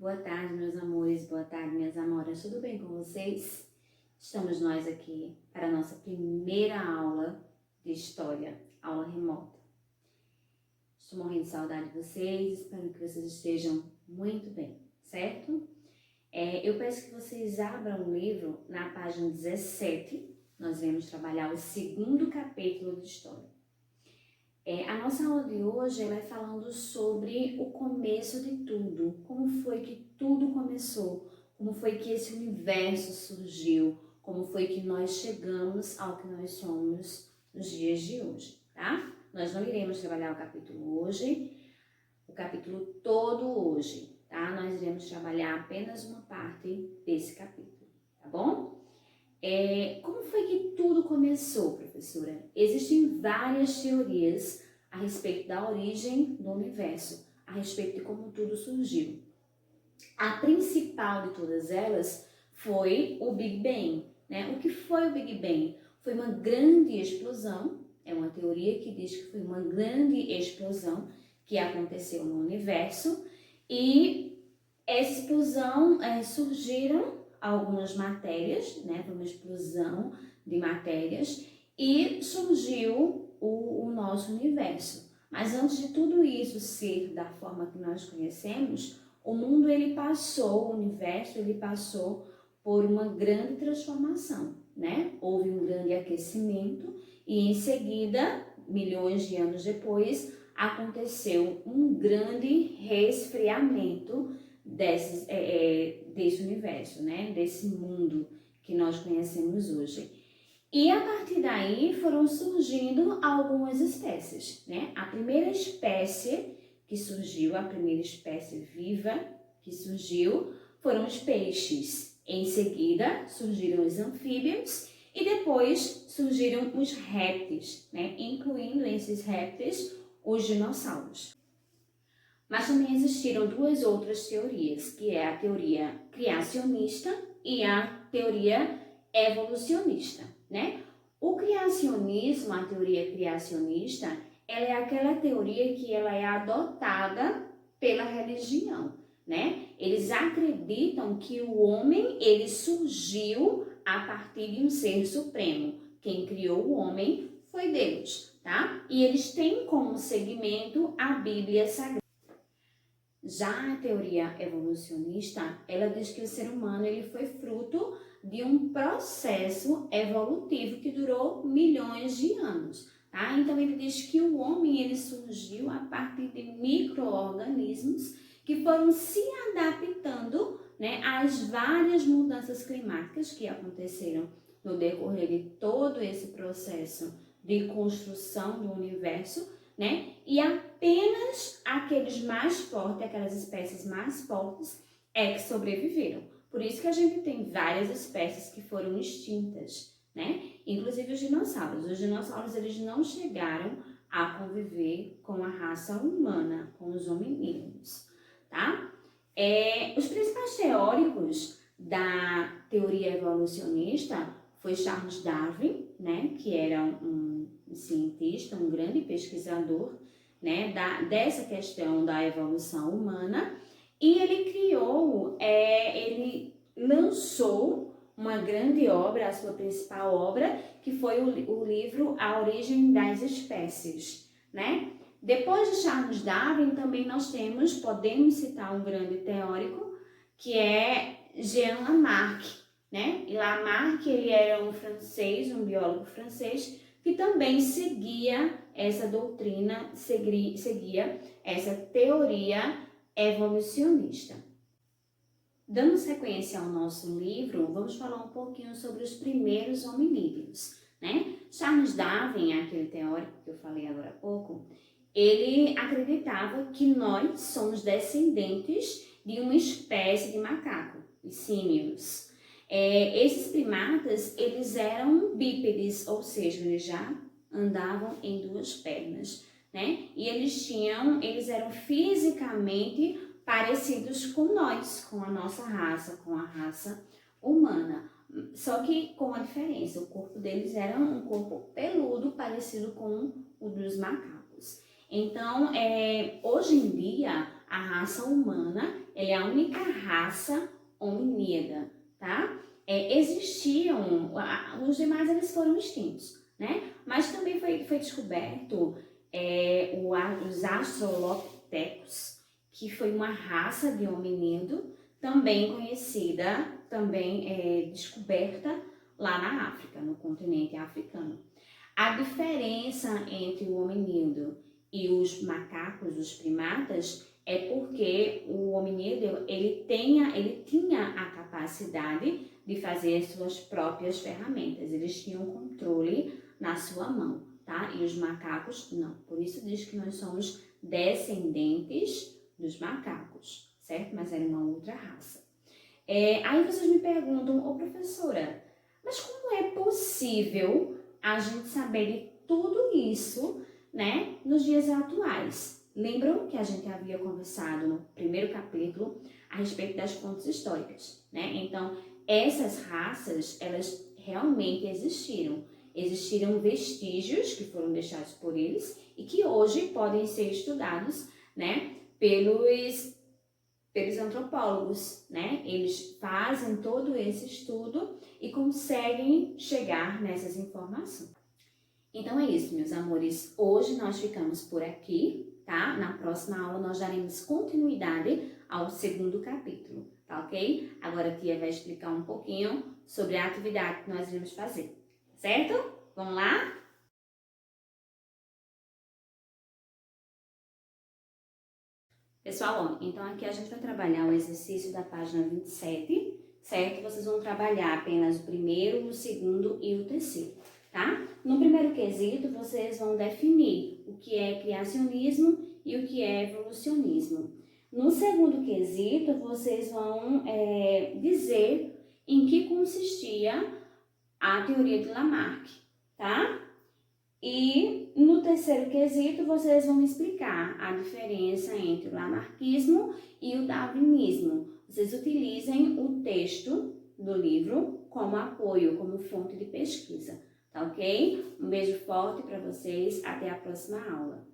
Boa tarde, meus amores, boa tarde, minhas amoras, tudo bem com vocês? Estamos nós aqui para a nossa primeira aula de História, aula remota. Estou morrendo de saudade de vocês, espero que vocês estejam muito bem, certo? Eu peço que vocês abram o livro na página 17, nós vamos trabalhar o segundo capítulo de História. A nossa aula de hoje ela é falando sobre o começo de tudo, como foi que tudo começou, como foi que esse universo surgiu, como foi que nós chegamos ao que nós somos nos dias de hoje, tá? Nós não iremos trabalhar o capítulo hoje, o capítulo todo hoje, tá? Nós iremos trabalhar apenas uma parte desse capítulo, tá bom? Como foi que tudo começou, professora? Existem várias teorias a respeito da origem do universo, a respeito de como tudo surgiu. A principal de todas elas foi o Big Bang, né? O que foi o Big Bang? Foi uma grande explosão, é uma teoria que diz que foi uma grande explosão que aconteceu no universo e essa explosão surgiram algumas matérias, né? Foi uma explosão de matérias e surgiu o nosso universo. Mas antes de tudo isso ser da forma que nós conhecemos, o mundo o universo ele passou por uma grande transformação, né? Houve um grande aquecimento e em seguida, milhões de anos depois, aconteceu um grande resfriamento desse universo, né? Desse mundo que nós conhecemos hoje. E a partir daí foram surgindo algumas espécies, né? A primeira espécie que surgiu, a primeira espécie viva que surgiu foram os peixes. Em seguida surgiram os anfíbios e depois surgiram os répteis, né? Incluindo esses répteis os dinossauros. Mas também existiram duas outras teorias, que é a teoria criacionista e a teoria evolucionista, né? O criacionismo, a teoria criacionista, ela é aquela teoria que ela é adotada pela religião, né? Eles acreditam que o homem, ele surgiu a partir de um ser supremo. Quem criou o homem foi Deus, tá? E eles têm como segmento a Bíblia Sagrada. Já a teoria evolucionista, ela diz que o ser humano ele foi fruto de um processo evolutivo que durou milhões de anos, tá? Então ele diz que o homem ele surgiu a partir de micro-organismos que foram se adaptando, né, às várias mudanças climáticas que aconteceram no decorrer de todo esse processo de construção do universo, né? E apenas aqueles mais fortes, aquelas espécies mais fortes, é que sobreviveram. Por isso que a gente tem várias espécies que foram extintas, né? Inclusive os dinossauros. Os dinossauros, eles não chegaram a conviver com a raça humana, com os hominídeos, tá? Os principais teóricos da teoria evolucionista foi Charles Darwin, né? Que era um cientista, um grande pesquisador, né, dessa questão da evolução humana, e ele lançou uma grande obra, a sua principal obra, que foi o livro A Origem das Espécies, né? Depois de Charles Darwin, também nós podemos citar um grande teórico, que é Jean Lamarck, né? E Lamarck, ele era um francês, um biólogo francês, que também seguia essa doutrina, seguia essa teoria evolucionista. Dando sequência ao nosso livro, vamos falar um pouquinho sobre os primeiros hominídeos, né? Charles Darwin, aquele teórico que eu falei agora há pouco, ele acreditava que nós somos descendentes de uma espécie de macaco, os símios. Esses primatas, eles eram bípedes, ou seja, eles já andavam em duas pernas, né? E eles eram fisicamente parecidos com nós, com a nossa raça, com a raça humana. Só que com a diferença, o corpo deles era um corpo peludo, parecido com o dos macacos. Então, hoje em dia, a raça humana, ela é a única raça hominida, tá? Existiam, os demais eles foram extintos, né? Mas também foi descoberto os Australopithecus, que foi uma raça de hominídeo também conhecida, também descoberta lá na África, no continente africano. A diferença entre o hominídeo e os macacos, os primatas, é porque o hominídeo ele tinha a capacidade de fazer as suas próprias ferramentas, eles tinham controle na sua mão, tá? E os macacos não. Por isso diz que nós somos descendentes dos macacos, certo? Mas era uma outra raça. Aí vocês me perguntam, ô professora, mas como é possível a gente saber de tudo isso, né, nos dias atuais? Lembram que a gente havia conversado no primeiro capítulo a respeito das fontes históricas, né? Então, essas raças, elas realmente existiram. Existiram vestígios que foram deixados por eles e que hoje podem ser estudados, né, pelos antropólogos, né? Eles fazem todo esse estudo e conseguem chegar nessas informações. Então é isso, meus amores. Hoje nós ficamos por aqui, tá? Na próxima aula nós daremos continuidade ao segundo capítulo, tá ok? Agora a tia vai explicar um pouquinho sobre a atividade que nós iremos fazer, certo? Vamos lá? Pessoal, ó, então aqui a gente vai trabalhar o exercício da página 27, certo? Vocês vão trabalhar apenas o primeiro, o segundo e o terceiro, tá? No primeiro quesito, vocês vão definir o que é criacionismo e o que é evolucionismo. No segundo quesito, vocês vão dizer em que consistia a teoria de Lamarck, tá? E no terceiro quesito, vocês vão explicar a diferença entre o lamarquismo e o darwinismo. Vocês utilizem o texto do livro como apoio, como fonte de pesquisa, tá ok? Um beijo forte para vocês, até a próxima aula.